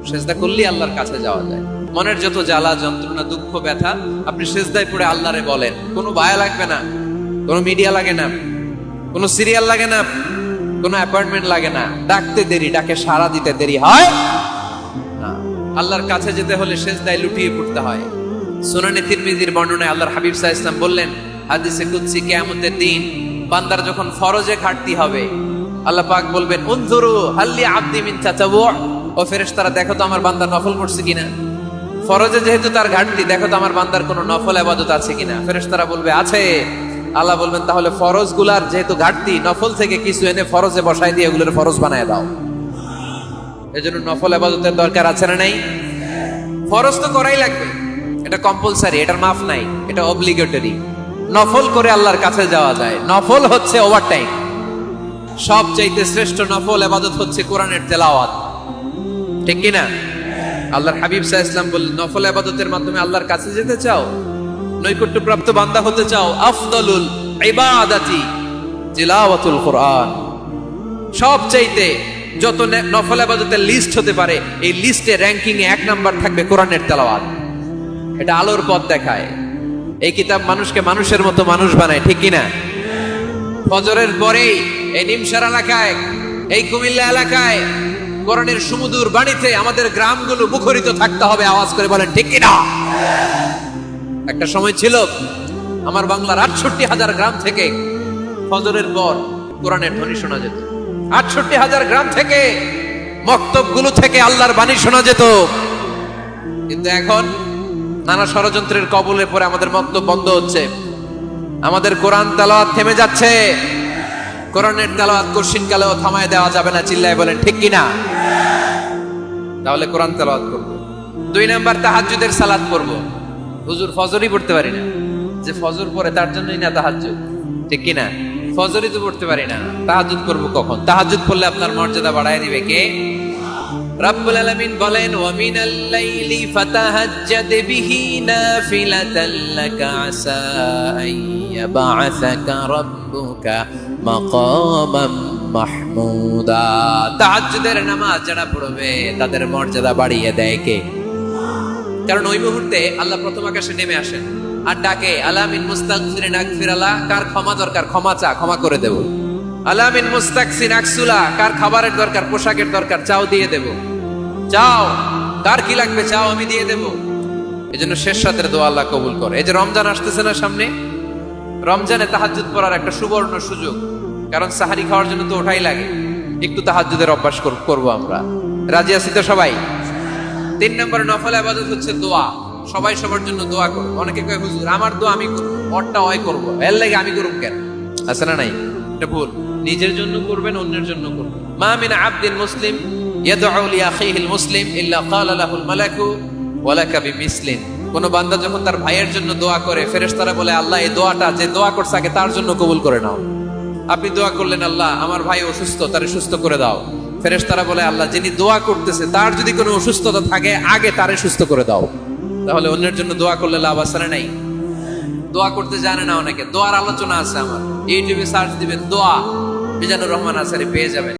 সেজদা করলেই আল্লাহর কাছে যাওয়া যায়। মনের যত জ্বালা যন্ত্রণা দুঃখ ব্যথা আপনি সেজদায় পড়ে আল্লাহরে বলেন। কোনো বায়া লাগবে না, কোনো মিডিয়া লাগে না, কোনো সিরিয়াল লাগে না, কোনো অ্যাপয়েন্টমেন্ট লাগে না। ডাকতে দেরি, ডাকে সাড়া দিতে দেরি হয় না। আল্লাহর কাছে যেতে হলে সেজদায় লুটিয়ে পড়তে হয়। সুনানে তিরমিজির বর্ণনায় আল্লাহর হাবিব সাল্লাল্লাহু আলাইহি ওয়াসাল্লাম বললেন, হাদিসে কুদসি, কিয়ামতের দিন বান্দার যখন ফরজে ঘাটতি হবে, আল্লাহ পাক বলবেন, উনজুরু হাল্লি আবদি মিন তাতাওয়ু, ও ফেরেশতারা দেখো তো আমার বান্দা নফল করছে কিনা। ফরজে যেহেতু তার ঘাটতি, দেখো তো আমার বান্দার কোনো নফল ইবাদত আছে কিনা। ফেরেশতারা বলবে আছে। আল্লাহ বলবেন, তাহলে ফরজ গুলার যেহেতু ঘাটতি, নফল থেকে কিছু এনে ফরজে বসাই দিয়ে এগুলোর ফরজ বানায় দাও। এজন্য নফল ইবাদতের দরকার আছে না নাই? ফরজ তো করাই লাগবে, এটা কম্পালসারি, এটার মাফ নাই, এটা অব্লিগেটরি। নফল করে আল্লাহর কাছে যাওয়া যায়। নফল হচ্ছে ওভারটাইম। সবচাইতে শ্রেষ্ঠ নফল ইবাদত হচ্ছে কোরআনের তেলাওয়াত, ঠিক কি না? আল্লাহর হাবিব সাল্লাল্লাহু আলাইহি ওয়াসাল্লাম বললেন, নফল ইবাদতের মাধ্যমে আল্লাহর কাছে যেতে চাও, নৈকট্যপ্রাপ্ত বান্দা হতে চাও, আফদালুল ইবাদাতি তিলাওয়াতুল কোরআন। সবচাইতে যত নফল ইবাদতের লিস্ট হতে পারে, এই লিস্টে র‍্যাঙ্কিং এ 1 নাম্বার থাকবে কোরআনের তেলাওয়াত। এটা আলোর পথ দেখায়। এই কিতাব মানুষকে মানুষের মতো মানুষ বানায়, ঠিক কি না? ফজরের পরেই এই নিমসার এলাকায়, এই কুমিল্লা এলাকায় কোরআনের সুমধুর বাণীতে আমাদের গ্রামগুলো মুখরিত থাকতে হবে। আওয়াজ করে বলেন, ঠিক কি না? একটা সময় ছিল আমার বাংলার ৬৮,০০০ গ্রাম থেকে ফজরের পর কোরআনের ধ্বনি শোনা যেত। ৬৮,০০০ গ্রাম থেকে, মক্তবগুলো থেকে আল্লাহর বাণী শোনা যেত। কিন্তু এখন নানা ষড়যন্ত্রের কবলে পড়ে আমাদের মক্তব বন্ধ হচ্ছে, আমাদের কোরআন তেলাওয়াত থেমে যাচ্ছে। কোরআনের তেলাওয়াত কশিনকালেও থামায় দেওয়া যাবে না। চিল্লায় বলেন, ঠিক কি না? তাহলে কোরআন তেলাওয়াত করব। ২ নাম্বার, তাহাজ্জুদের সালাত করব। হুজুর ফজরই পড়তে পারি না, যে ফজর পড়ে তার জন্যই না তাহাজ্জুদ, ঠিক কি না? ফজরই তো পড়তে পারি না, তাহাজ্জুদ করব কখন? তাহাজ্জুদ পড়লে আপনার মর্যাদা বাড়ায় দিবে কে? রব্বুল আলামিন বলেন, ওয়া মিনাল লাইলি ফাতাহাজ্জাদ বিহি নাফিলাতান লাকা আসা আইয়াবা'আসাকা রাব্বুকা মাকামান মাহমুদা। তাহাজ্জুদের নামাজ যারা পড়বে তাদের মর্যাদা বাড়িয়ে দেয় কে? কারণ ওই মুহূর্তে আল্লাহ প্রথম আকাশে নেমে আসেন আর ডাকে, আলা মিন মুস্তাগফিরিন আগফিরালা, কার ক্ষমা দরকার ক্ষমা চা, ক্ষমা করে দেব। আলা মিন মুস্তাকসিন আকসুলা, কার খাবারের দরকার, পোশাকের দরকার, চাও দিয়ে দেব। চাও, কার কি লাগবে চাও, আমি দিয়ে দেব। এজন্য শেষ রাতের দোয়া আল্লাহ কবুল করে। এই যে রমজান আসতেছে না সামনে, রমজানে তাহাজ্জুদ পড়ার একটা সুবর্ণ সুযোগ। কারণ সাহারি খাওয়ার জন্য তো ওঠাই লাগে, একটু তাহাজ্জুদের অভ্যাস করব আমরা। রাজি আছি তো সবাই? ৩ নম্বরে নফল ইবাদত হচ্ছে দোয়া। সবাই সবার জন্য দোয়া করো। অনেকে কয়, হুজুর আমার দোয়া আমি করব, ওরটা ওই করব, এর লাগে আমি করব কেন? আছে না নাই? এটা ভুল। নিজের জন্য করবেন, অন্যের জন্য করবেন। মা মিন আবদিন মুসলিম ইয়াদউ লি আখিহিল মুসলিম ইল্লা ক্বালা লাহুল মালাকু ওয়া লাকা বিমিসলিন। কোন বান্দা যখন তার ভাইয়ের জন্য দোয়া করে, ফেরেশতারা বলে, আল্লাহ এই দোয়াটা যে দোয়া করছে আগে তার জন্য কবুল করে নাও। আপনি দোয়া করলেন, আল্লাহ আমার ভাই অসুস্থ, তারে সুস্থ করে দাও। ফেরেশতারা বলে, আল্লাহ যিনি দোয়া করতেছে তার যদি কোনো অসুস্থতা থাকে আগে তারে সুস্থ করে দাও। তাহলে অন্যের জন্য দোয়া করলে লাভ আছে না নাই? দোয়া করতে জানে না অনেকে। দোয়ার আলোচনা আছে আমার, ইউটিউবে সার্চ দিবেন দোয়া, মিজানুর রহমান আসারি পেয়ে যাবেন।